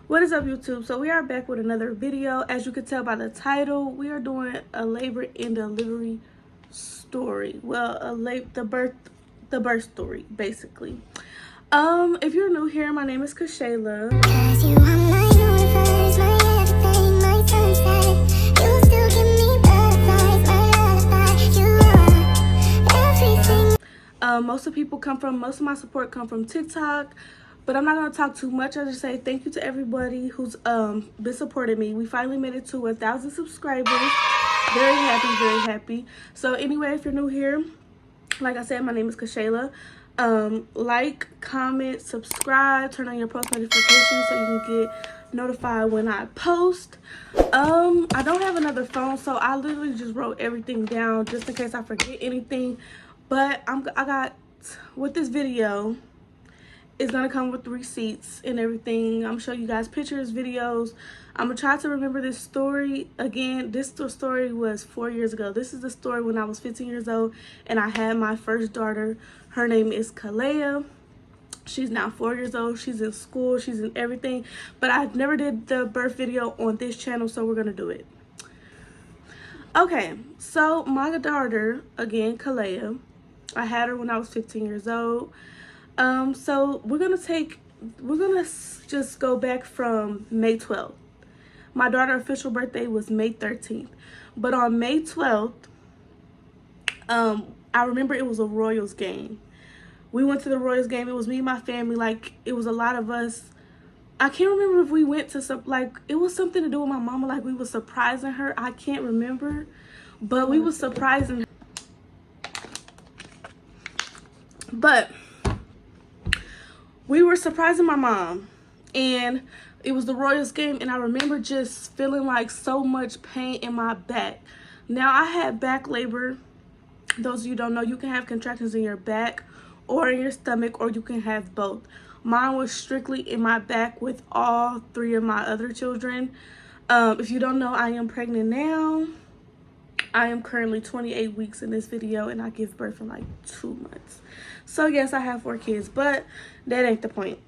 What is up, YouTube? So we are back with another video. As you can tell by the title, we are doing a labor and delivery story. Well, the birth story, basically. If you're new here, my name is Kashala. Most of my support come from TikTok, but I'm not going to talk too much. I'll just say thank you to everybody who's been supporting me. We finally made it to 1,000 subscribers. Very happy. So anyway, if you're new here, like I said, my name is Kashala. Like, comment, subscribe, turn on your post notifications so you can get notified when I post. I don't have another phone, so I literally just wrote everything down just in case I forget anything. But I got, with this video, it's gonna come with receipts and everything. I'm gonna show you guys pictures, videos. I'm gonna try to remember this story. Again, this story was 4 years ago. This is the story when I was 15 years old and I had my first daughter. Her name is Kashala. She's now 4 years old. She's in school, she's in everything. But I've never did the birth video on this channel, so we're gonna do it. Okay, so my daughter, again, Kashala, I had her when I was 15 years old. So we're gonna just go back from May 12th. My daughter's official birthday was May 13th. But on May 12th, I remember it was a Royals game. We went to the Royals game. It was me and my family. Like, it was a lot of us. I can't remember if we went to some, like, it was something to do with my mama. Like, we were surprising her. I can't remember. But we were surprising her. But we were surprising my mom, and it was the Royals game, and I remember just feeling like so much pain in my back. Now, I had back labor. Those of you who don't know, you can have contractions in your back or in your stomach, or you can have both. Mine was strictly in my back with all 3 of my other children. If you don't know, I am pregnant now. I am currently 28 weeks in this video, and I give birth in like 2 months. So yes, I have 4 kids, but that ain't the point.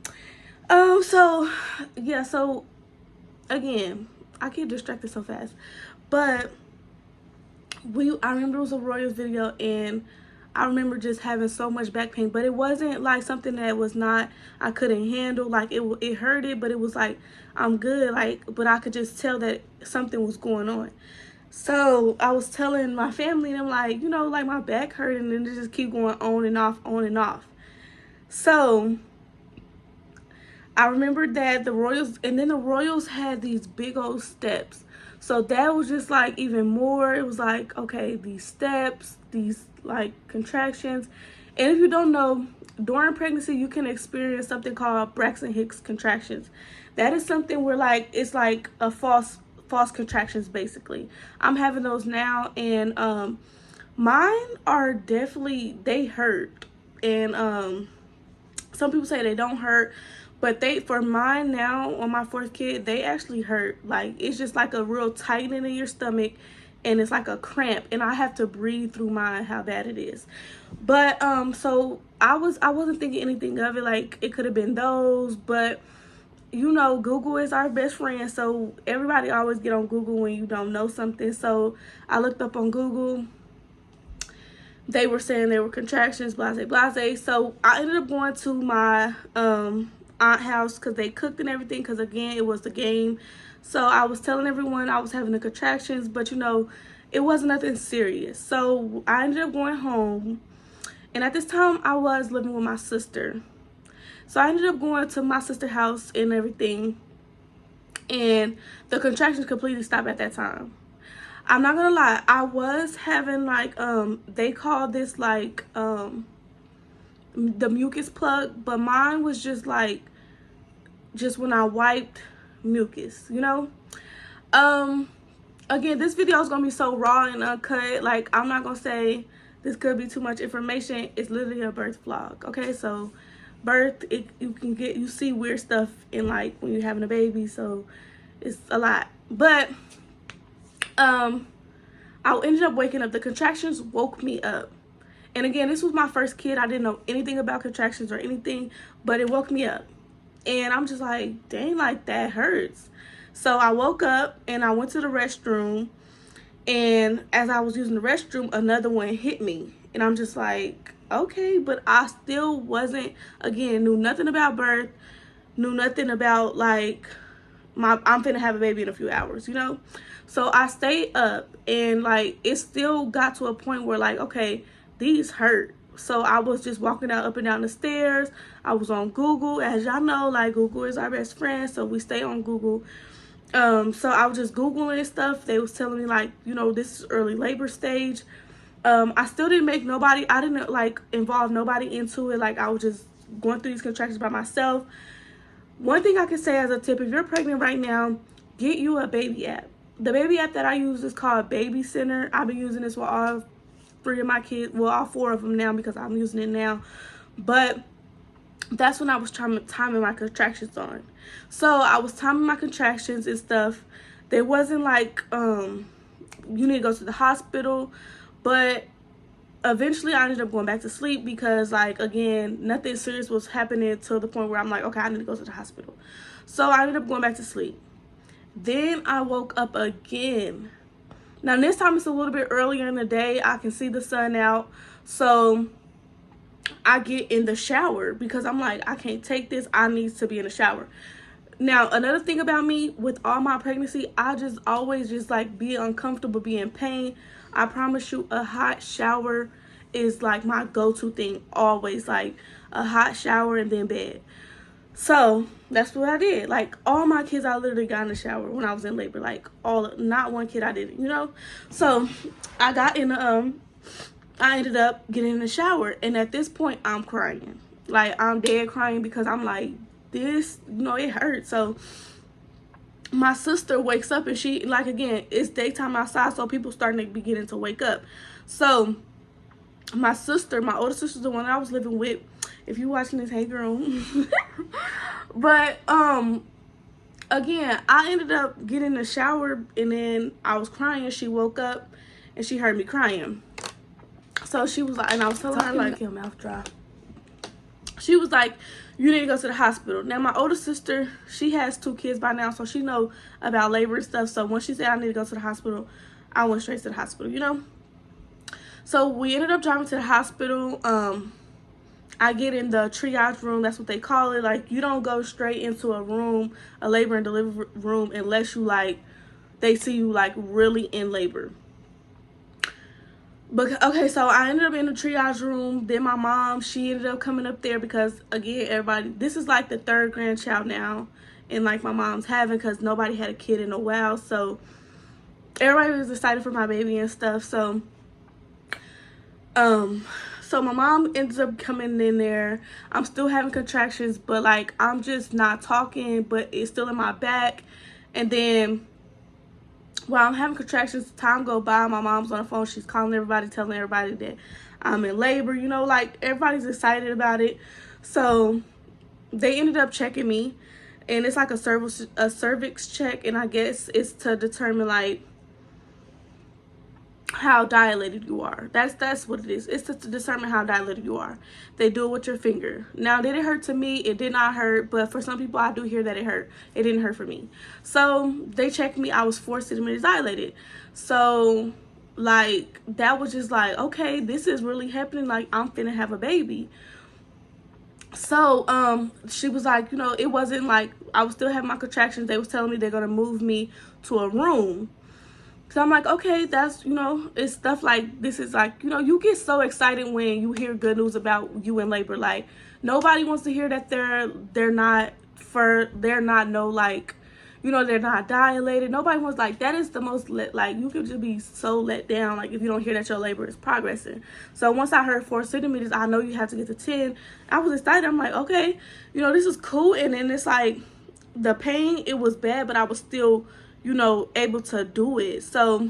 So yeah, so again, I get distracted so fast. But I remember it was a Royals video, and I remember just having so much back pain, but it wasn't like something that was not, I couldn't handle. Like, it hurted, but it was like, I'm good, like, but I could just tell that something was going on. So I was telling my family, and I'm like, you know, like, my back hurt, and then it just keep going on and off. So I remember that the Royals had these big old steps. So that was just like even more. It was like, okay, these steps, these like contractions. And if you don't know, during pregnancy, you can experience something called Braxton Hicks contractions. That is something where, like, it's like a false contractions, basically. I'm having those now, and mine are definitely, they hurt. And some people say they don't hurt, but for mine now, on my 4th kid, they actually hurt. Like, it's just like a real tightening in your stomach, and it's like a cramp, and I have to breathe through mine, how bad it is. But so I wasn't thinking anything of it. Like, it could have been those, but you know, Google is our best friend, so everybody always get on Google when you don't know something. So I looked up on Google. They were saying they were contractions, blase. So I ended up going to my aunt house because they cooked and everything, because again, it was the game. So I was telling everyone I was having the contractions, but you know, it wasn't nothing serious. So I ended up going home, and at this time I was living with my sister. So I ended up going to my sister's house and everything, and the contractions completely stopped at that time. I'm not gonna lie, I was having like, they call this like the mucus plug, but mine was just like, just when I wiped mucus, you know. Again, this video is gonna be so raw and uncut. Like, I'm not gonna say this could be too much information. It's literally a birth vlog, okay? So birth, you see weird stuff in, like, when you're having a baby, so it's a lot. But I ended up waking up. The contractions woke me up, and again, this was my first kid. I didn't know anything about contractions or anything, but it woke me up. And I'm just like, dang, like that hurts. So I woke up and I went to the restroom, and as I was using the restroom, another one hit me. And I'm just like, okay, but I still wasn't, again, knew nothing about birth, knew nothing about like I'm finna have a baby in a few hours, you know? So I stayed up, and like it still got to a point where like, okay, these hurt. So I was just walking out up and down the stairs. I was on Google. As y'all know, like Google is our best friend, so we stay on Google. So I was just Googling stuff. They was telling me like, you know, this is early labor stage. I still didn't make nobody, I didn't like involve nobody into it. Like I was just going through these contractions by myself. One thing I can say as a tip, if you're pregnant right now, get you a baby app. The baby app that I use is called Baby Center. I've been using this with all 3 of my kids, well, all 4 of them now because I'm using it now. But that's when I was timing my contractions on. So I was timing my contractions and stuff. There wasn't like, you need to go to the hospital. But eventually I ended up going back to sleep because, like, again, nothing serious was happening to the point where I'm like, okay, I need to go to the hospital. So I ended up going back to sleep. Then I woke up again. Now this time it's a little bit earlier in the day. I can see the sun out. So I get in the shower because I'm like, I can't take this. I need to be in the shower. Now, another thing about me with all my pregnancy, I just always just like be uncomfortable, be in pain. I promise you, a hot shower is like my go-to thing always, like a hot shower and then bed. So that's what I did. Like all my kids, I literally got in the shower when I was in labor. Like not one kid I didn't, you know. So I got in the I ended up getting in the shower, and at this point I'm crying. Like I'm dead crying because I'm like, this, you know, it hurts. So my sister wakes up, and she, like, again, it's daytime outside, so people starting to beginning to wake up. So my sister, my older sister's the one I was living with. If you're watching this, hey girl. But again, I ended up getting in the shower, and then I was crying. She woke up and she heard me crying. So she was like, and I was telling her like, your mouth dry. She was like, you need to go to the hospital. Now my older sister, she has 2 kids by now, so she know about labor and stuff. So when she said I need to go to the hospital, I went straight to the hospital, you know. So we ended up driving to the hospital. I get in the triage room, that's what they call it. Like, you don't go straight into a room, a labor and delivery room, unless you like, they see you like really in labor. But okay, so I ended up in the triage room. Then my mom, she ended up coming up there because, again, everybody, this is like the 3rd grandchild now, and like my mom's having, because nobody had a kid in a while. So everybody was excited for my baby and stuff. So so my mom ends up coming in there. I'm still having contractions, but like I'm just not talking, but it's still in my back. And then while I'm having contractions, time go by, my mom's on the phone. She's calling everybody, telling everybody that I'm in labor, you know, like everybody's excited about it. So they ended up checking me, and it's like a cervix check, and I guess it's to determine like how dilated you are. That's what it is. It's to determine how dilated you are. They do it with your finger. Now, did it hurt to me? It did not hurt, but for some people I do hear that it hurt. It didn't hurt for me. So they checked me. I was 4 centimeters dilated. So like that was just like, okay, this is really happening. Like I'm finna have a baby. So she was like, you know, it wasn't like I was still having my contractions. They was telling me they're gonna move me to a room. So I'm like, okay, that's, you know, it's stuff like this is like, you know, you get so excited when you hear good news about you in labor. Like nobody wants to hear that they're not no like, you know, they're not dilated. Nobody wants, like, that is the most like you could just be so let down like if you don't hear that your labor is progressing. So once I heard 4 centimeters, I know you have to get to 10. I was excited. I'm like, okay, you know, this is cool. And then it's like the pain, it was bad, but I was still, you know, able to do it. So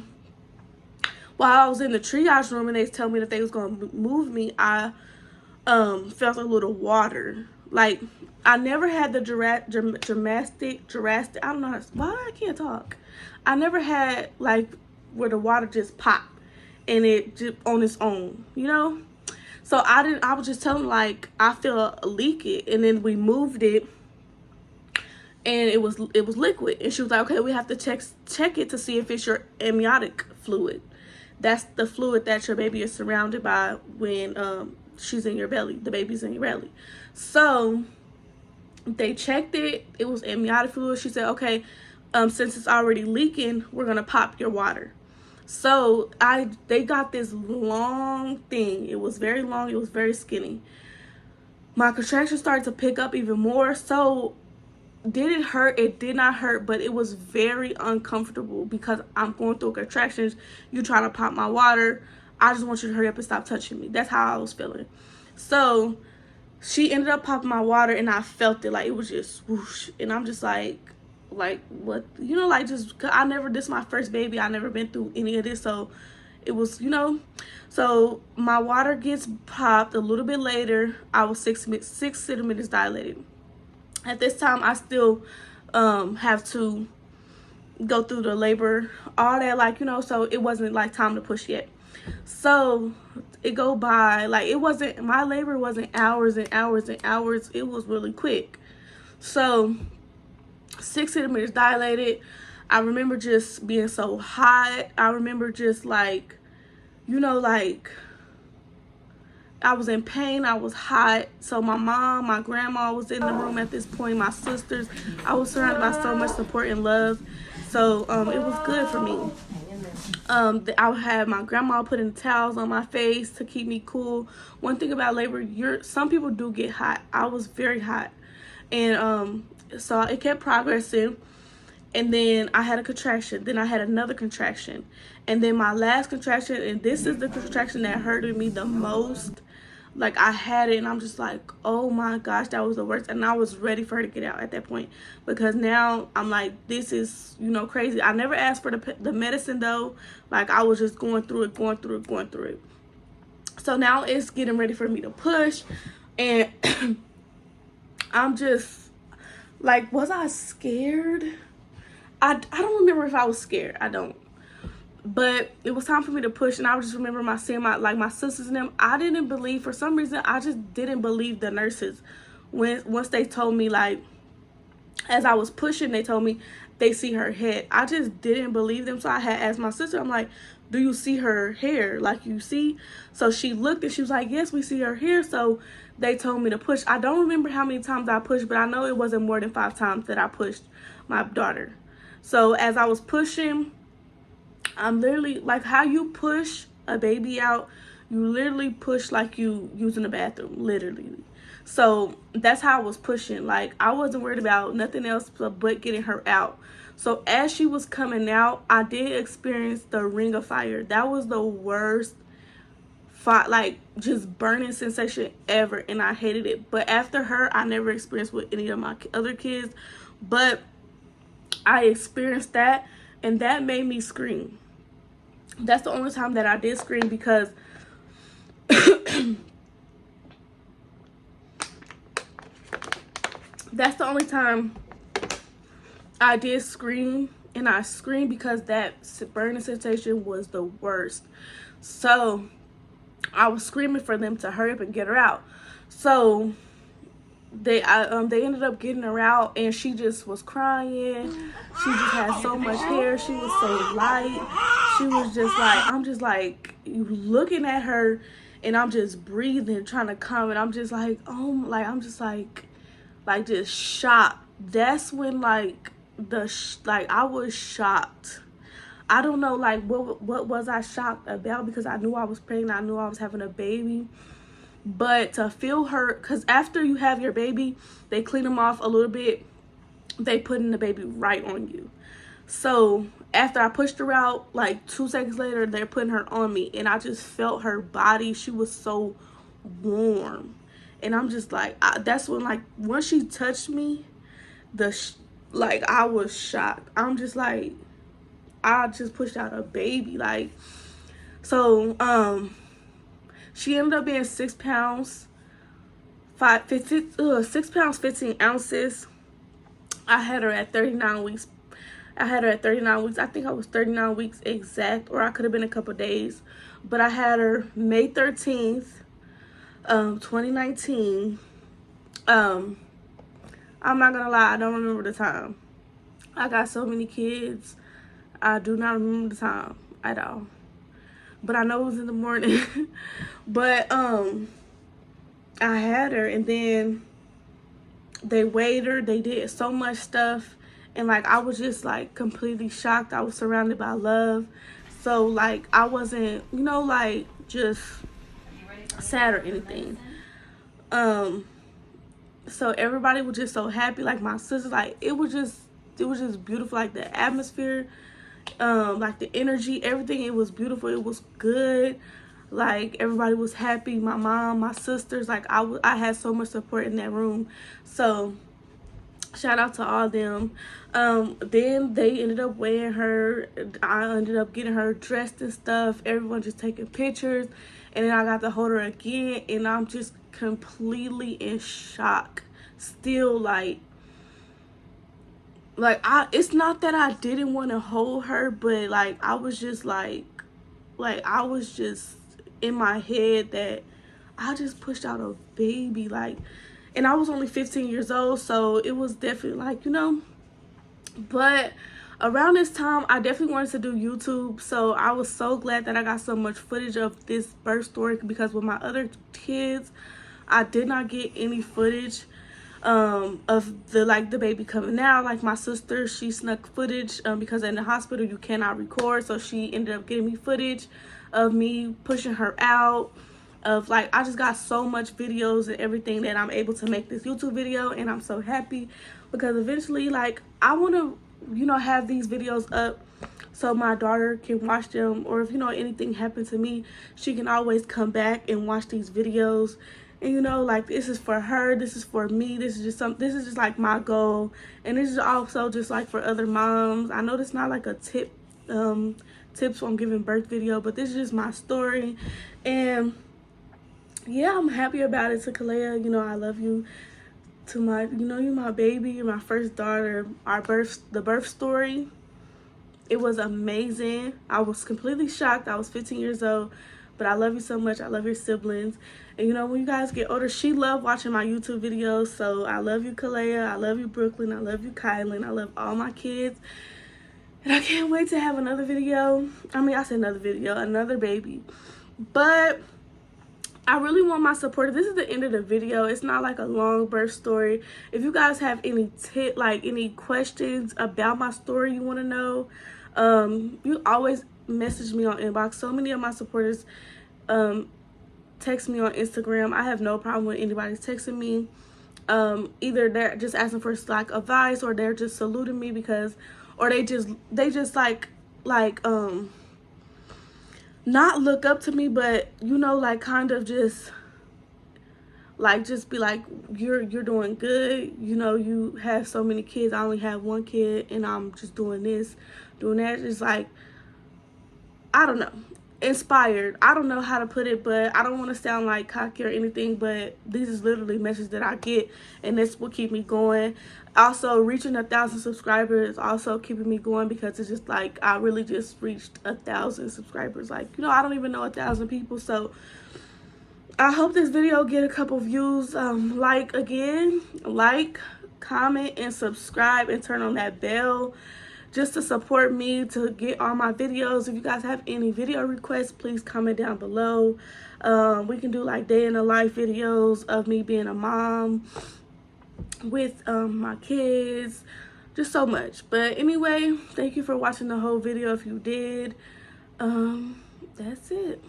while I was in the triage room and they tell me that they was gonna move me, I felt a little water. Like I never had the drastic, I don't know why I can't talk. I never had like where the water just popped and it just on its own, you know. So I was just telling like I feel a leak it, and then we moved it. and it was liquid. And she was like, okay, we have to check it to see if it's your amniotic fluid. That's the fluid that your baby is surrounded by when she's in your belly. The baby's in your belly. So they checked it. It was amniotic fluid. She said, okay, since it's already leaking, we're gonna pop your water. So they got this long thing. It was very long. It was very skinny. My contractions started to pick up even more. So did it hurt? It did not hurt, but it was very uncomfortable because I'm going through contractions. You trying to pop my water. I just want you to hurry up and stop touching me. That's how I was feeling. So she ended up popping my water, and I felt it. Like, it was just whoosh. And I'm just like what, you know, like, just, cause I never, this is my first baby. I never been through any of this. So it was, you know, so my water gets popped a little bit later. I was 6 centimeters dilated. At this time, I still have to go through the labor, all that, like, you know, so it wasn't like time to push yet. So it go by, like, it wasn't, my labor wasn't hours and hours and hours. It was really quick. So 6 centimeters dilated. I remember just being so hot. I remember just, like, you know, like, I was in pain. I was hot. So my mom, my grandma was in the room at this point. My sisters. I was surrounded by so much support and love. So it was good for me. I had my grandma putting towels on my face to keep me cool. One thing about labor, some people do get hot. I was very hot. And so it kept progressing. And then I had a contraction. Then I had another contraction. And then my last contraction, and this is the contraction that hurted me the most. Like, I had it, and I'm just like, oh my gosh, that was the worst. And I was ready for her to get out at that point, because now I'm like, this is, you know, crazy. I never asked for the medicine though. Like, I was just going through it. So now it's getting ready for me to push, and I'm just like, was I scared? I don't remember if I was scared. I don't. But it was time for me to push, and I just remember seeing my sisters and them. I didn't believe, for some reason, I just didn't believe the nurses once they told me, like, as I was pushing, they told me they see her head. I just didn't believe them. So I had asked my sister, I'm like, do you see her hair? Like, you see? So she looked, and she was like, yes, we see her hair. So they told me to push. I don't remember how many times I pushed, but I know it wasn't more than 5 times that I pushed my daughter. So as I was pushing, I'm literally, like, how you push a baby out, you literally push like you using the bathroom, literally. So that's how I was pushing. Like, I wasn't worried about nothing else but getting her out. So as she was coming out, I did experience the ring of fire. That was the worst, like, just burning sensation ever, and I hated it. But after her, I never experienced with any of my other kids, but I experienced that, and that made me scream. That's the only time that I did scream, because that's the only time I did scream, and I screamed because that burning sensation was the worst. So I was screaming for them to hurry up and get her out. So they ended up getting her out, and she just was crying. She just had so much hair. She was so light. She was just like, I'm just like looking at her, and I'm just breathing, trying to calm, and I'm just like, oh, like, I'm just like just shocked. That's when, like, I was shocked. I don't know, like, what was I shocked about, because I knew I was pregnant. I knew I was having a baby. But to feel her, because after you have your baby, they clean them off a little bit. They put in the baby right on you. So after I pushed her out, like 2 seconds later, they're putting her on me. And I just felt her body. She was so warm. And I'm just like, that's when, like, once she touched me, like, I was shocked. I'm just like, I just pushed out a baby. Like, so, she ended up being 6 pounds, 6 pounds, 15 ounces. I had her at 39 weeks. I think I was 39 weeks exact, or I could have been a couple days. But I had her May 13th, 2019. I'm not gonna lie, I don't remember the time. I got so many kids, I do not remember the time at all. But I know it was in the morning. But I had her, and then they weighed her. They did so much stuff, and like I was just like completely shocked. I was surrounded by love, so like I wasn't, you know, like just sad or anything. So everybody was just so happy. Like my sisters, like it was just beautiful. Like the atmosphere, like the energy, everything. It was beautiful. It was good. Like everybody was happy. My mom, my sisters, like I had so much support in that room. So shout out to all them. Then they ended up weighing her. I ended up getting her dressed and stuff. Everyone just taking pictures, and then I got to hold her again, and I'm just completely in shock still. Like it's not that I didn't want to hold her, but like I was just like I was just in my head that I just pushed out a baby, like, and I was only 15 years old, so it was definitely like, you know. But around this time I definitely wanted to do YouTube, so I was so glad that I got so much footage of this birth story, because with my other kids I did not get any footage of the baby coming out. Like my sister, she snuck footage because in the hospital you cannot record, so she ended up getting me footage of me pushing her out, of like I just got so much videos and everything that I'm able to make this YouTube video. And I'm so happy because eventually, like, I want to, you know, have these videos up so my daughter can watch them, or if, you know, anything happened to me, she can always come back and watch these videos. And, you know, like, this is for her, this is for me, this is just like my goal. And this is also just like for other moms. I know this is not like a tips on giving birth video, but this is just my story. And yeah, I'm happy about it. To Kalea, you know, I love you. To my, you know, you my baby, you're my first daughter. The birth story, it was amazing. I was completely shocked. I was 15 years old, but I love you so much. I love your siblings. And you know, when you guys get older, she loved watching my YouTube videos. So I love you, Kalea. I love you, Brooklyn. I love you, Kylan. I love all my kids. And I can't wait to have another video. I mean, I said another video, another baby. But I really want my support. This is the end of the video. It's not like a long birth story. If you guys have any any questions about my story you want to know, you always message me on inbox. So many of my supporters text me on Instagram. I have no problem with anybody texting me. Either they're just asking for like advice, or they're just saluting me because, or they just not look up to me, but, you know, like kind of just be like, you're doing good, you know, you have so many kids, I only have one kid, and I'm just doing this, doing that. It's like, I don't know, inspired. I don't know how to put it, but I don't want to sound like cocky or anything, but this is literally messages that I get, and that's what keep me going. Also, reaching 1,000 subscribers also keeping me going, because it's just like I really just reached 1,000 subscribers. Like, you know, I don't even know 1,000 people. So I hope this video get a couple views. Like, comment, and subscribe, and turn on that bell just to support me to get all my videos. If you guys have any video requests, please comment down below. We can do like day in the life videos of me being a mom with my kids, just so much. But anyway, thank you for watching the whole video. If you did, that's it.